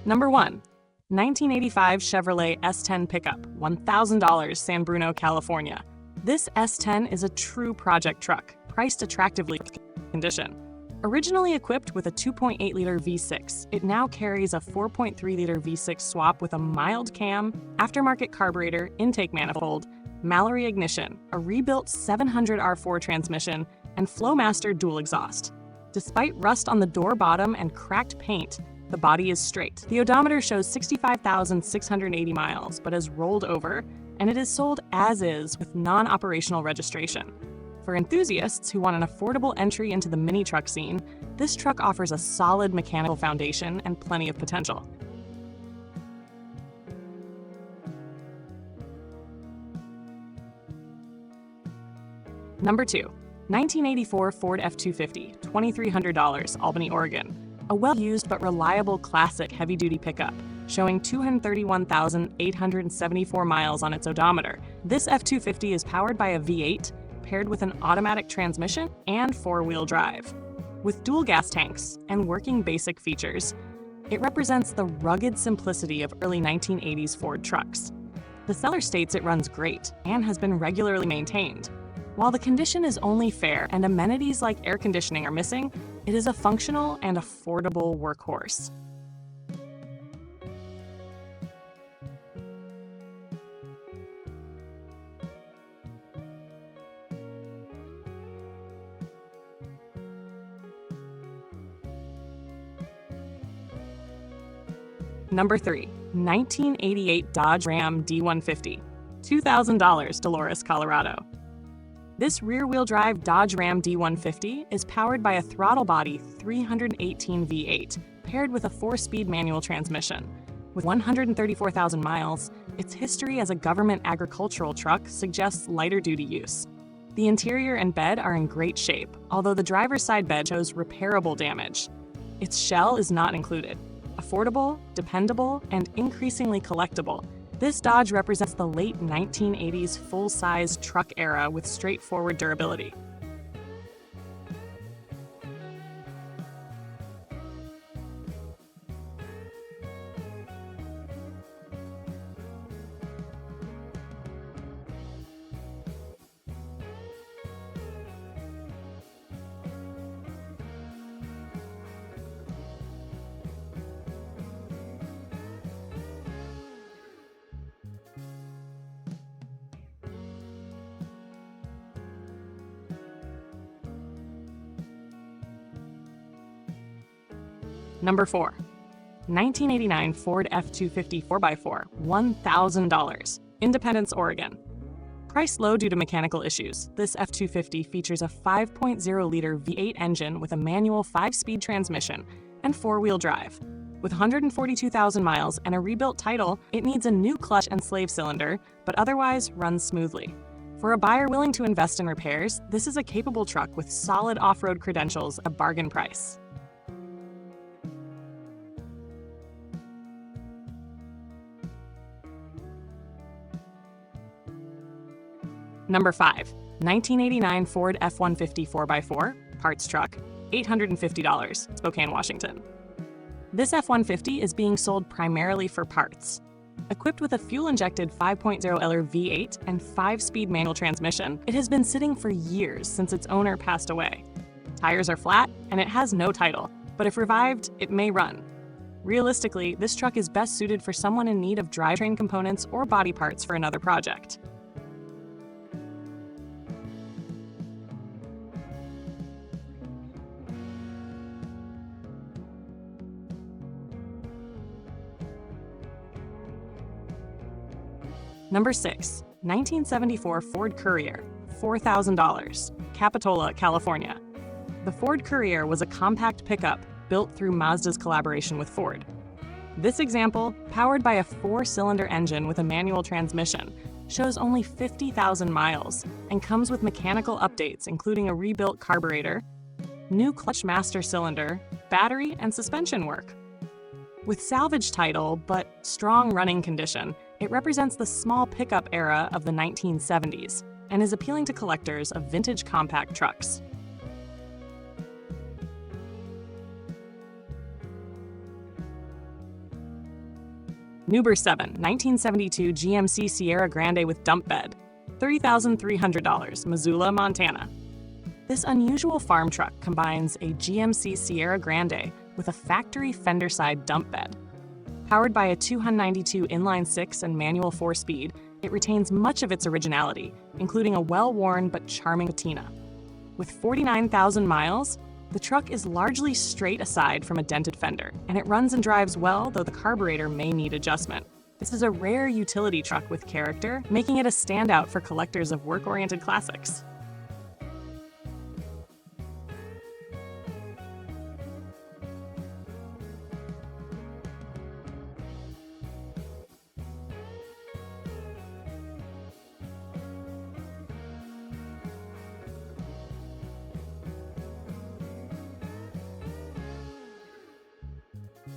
Number 1. 1985 Chevrolet S10 pickup, $1,000, San Bruno, California. This S10 is a true project truck, priced attractively condition. Originally equipped with a 2.8-liter V6, it now carries a 4.3-liter V6 swap with a mild cam, aftermarket carburetor, intake manifold, Mallory ignition, a rebuilt 700R4 transmission, and Flowmaster dual exhaust. Despite rust on the door bottom and cracked paint, the body is straight. The odometer shows 65,680 miles, but has rolled over, and it is sold as is with non-operational registration. For enthusiasts who want an affordable entry into the mini truck scene, this truck offers a solid mechanical foundation and plenty of potential. Number 2. 1984 Ford F250, $2,300, Albany, Oregon. A well-used but reliable classic heavy-duty pickup, showing 231,874 miles on its odometer. This F250 is powered by a V8, paired with an automatic transmission and four-wheel drive. With dual gas tanks and working basic features, it represents the rugged simplicity of early 1980s Ford trucks. The seller states it runs great and has been regularly maintained. While the condition is only fair and amenities like air conditioning are missing, it is a functional and affordable workhorse. Number 3. 1988 Dodge Ram D150, $2,000, Dolores, Colorado. This rear-wheel drive Dodge Ram D150 is powered by a throttle body 318 V8, paired with a 4-speed manual transmission. With 134,000 miles, its history as a government agricultural truck suggests lighter-duty use. The interior and bed are in great shape, although the driver's side bed shows repairable damage. Its shell is not included. Affordable, dependable, and increasingly collectible, this Dodge represents the late 1980s full-size truck era with straightforward durability. Number 4. 1989 Ford F250 4x4, $1,000, Independence, Oregon. Priced low due to mechanical issues, this F250 features a 5.0-liter V8 engine with a manual 5-speed transmission and four-wheel drive. With 142,000 miles and a rebuilt title, it needs a new clutch and slave cylinder, but otherwise runs smoothly. For a buyer willing to invest in repairs, this is a capable truck with solid off-road credentials at a bargain price. Number 5. 1989 Ford F150 4x4, parts truck, $850, Spokane, Washington. This F150 is being sold primarily for parts. Equipped with a fuel-injected 5.0-liter V8 and 5-speed manual transmission, it has been sitting for years since its owner passed away. Tires are flat, and it has no title, but if revived, it may run. Realistically, this truck is best suited for someone in need of drivetrain components or body parts for another project. Number 6. 1974 Ford Courier, $4,000, Capitola, California. The Ford Courier was a compact pickup built through Mazda's collaboration with Ford. This example, powered by a 4-cylinder engine with a manual transmission, shows only 50,000 miles and comes with mechanical updates including a rebuilt carburetor, new clutch master cylinder, battery, and suspension work. With salvage title but strong running condition, it represents the small pickup era of the 1970s and is appealing to collectors of vintage compact trucks. Number 7. 1972 GMC Sierra Grande with dump bed. $30,300, Missoula, Montana. This unusual farm truck combines a GMC Sierra Grande with a factory fender-side dump bed. Powered by a 292 inline-6 and manual 4-speed, it retains much of its originality, including a well-worn but charming patina. With 49,000 miles, the truck is largely straight aside from a dented fender, and it runs and drives well, though the carburetor may need adjustment. This is a rare utility truck with character, making it a standout for collectors of work-oriented classics.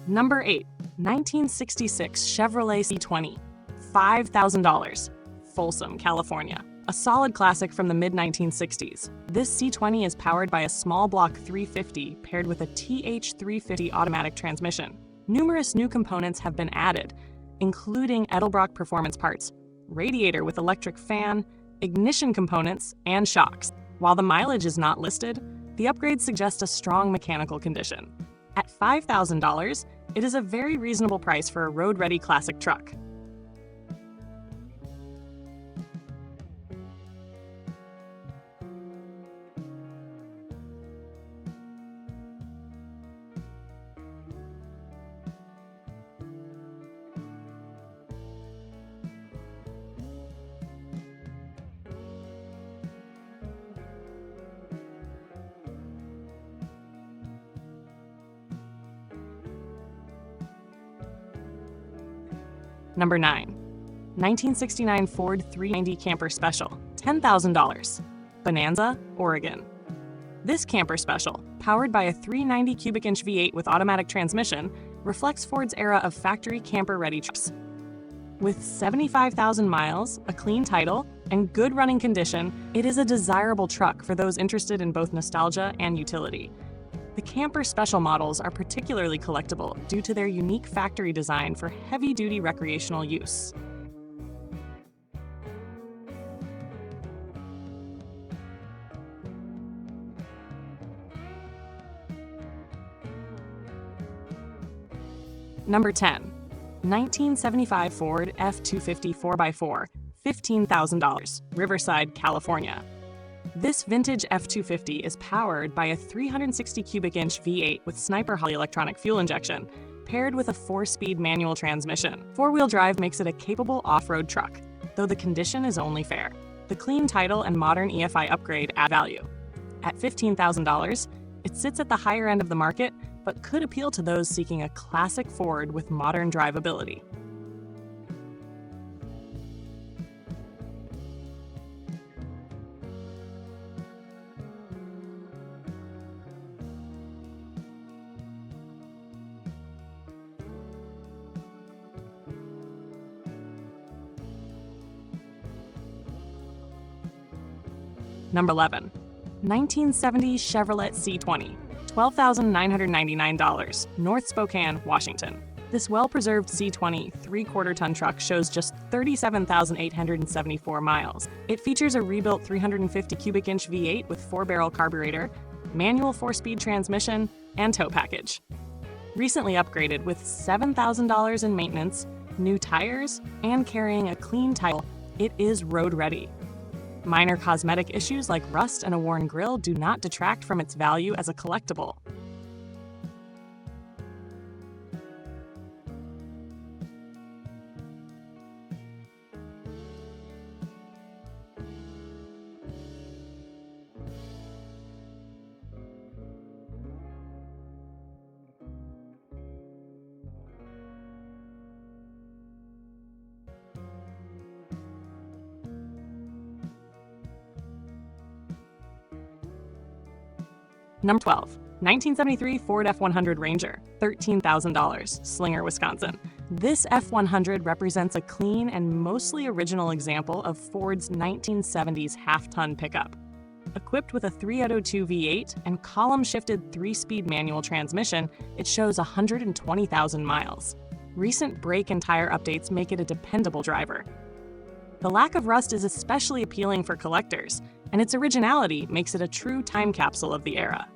Number 8. 1966 Chevrolet C20. $5,000. Folsom, California. A solid classic from the mid-1960s. This C20 is powered by a small block 350 paired with a TH350 automatic transmission. Numerous new components have been added, including Edelbrock performance parts, radiator with electric fan, ignition components, and shocks. While the mileage is not listed, the upgrades suggest a strong mechanical condition. At $5,000, it is a very reasonable price for a road-ready classic truck. Number 9. 1969 Ford 390 Camper Special, $10,000. Bonanza, Oregon. This camper special, powered by a 390 cubic inch V8 with automatic transmission, reflects Ford's era of factory camper-ready trucks. With 75,000 miles, a clean title, and good running condition, it is a desirable truck for those interested in both nostalgia and utility. The camper special models are particularly collectible due to their unique factory design for heavy-duty recreational use. Number 10. 1975 Ford F250 4x4, $15,000, Riverside, California. This vintage F250 is powered by a 360 cubic inch V8 with Sniper Holley electronic fuel injection, paired with a 4-speed manual transmission. Four-wheel drive makes it a capable off-road truck, though the condition is only fair. The clean title and modern EFI upgrade add value. At $15,000, it sits at the higher end of the market, but could appeal to those seeking a classic Ford with modern drivability. Number 11. 1970 Chevrolet C20, $12,999, North Spokane, Washington. This well-preserved C20 3/4-ton truck shows just 37,874 miles. It features a rebuilt 350 cubic inch V8 with 4-barrel carburetor, manual 4-speed transmission, and tow package. Recently upgraded with $7,000 in maintenance, new tires, and carrying a clean title, it is road-ready. Minor cosmetic issues like rust and a worn grille do not detract from its value as a collectible. Number 12. 1973 Ford F150 Ranger, $13,000, Slinger, Wisconsin. This F150 represents a clean and mostly original example of Ford's 1970s half-ton pickup. Equipped with a 302 V8 and column-shifted 3-speed manual transmission, it shows 120,000 miles. Recent brake and tire updates make it a dependable driver. The lack of rust is especially appealing for collectors, and its originality makes it a true time capsule of the era.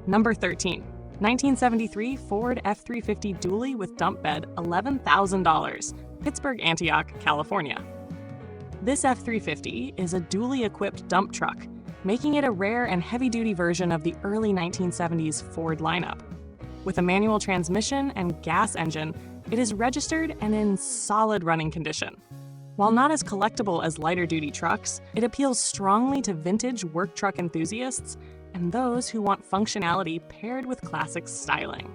Number 13. 1973 Ford F350 dually with dump bed, $11,000, Pittsburg, Antioch, California. This F350 is a dually equipped dump truck, making it a rare and heavy-duty version of the early 1970s Ford lineup. With a manual transmission and gas engine, it is registered and in solid running condition. While not as collectible as lighter-duty trucks, it appeals strongly to vintage work truck enthusiasts and those who want functionality paired with classic styling.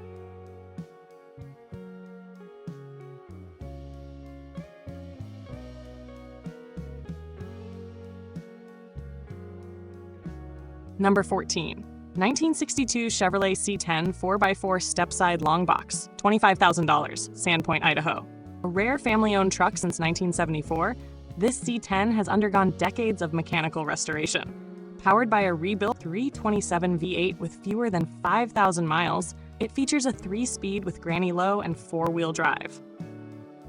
Number 14. 1962 Chevrolet C10 4x4 Stepside Longbox, $25,000, Sandpoint, Idaho. A rare family-owned truck since 1974, this C10 has undergone decades of mechanical restoration. Powered by a rebuilt 327 V8 with fewer than 5,000 miles, it features a 3-speed with granny low and 4-wheel drive.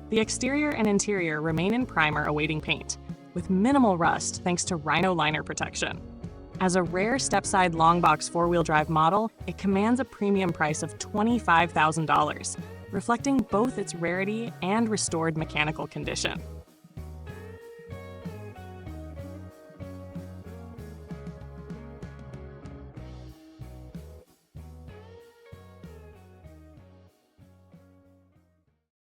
The exterior and interior remain in primer awaiting paint, with minimal rust thanks to Rhino liner protection. As a rare Stepside Longbox 4-wheel drive model, it commands a premium price of $25,000, reflecting both its rarity and restored mechanical condition.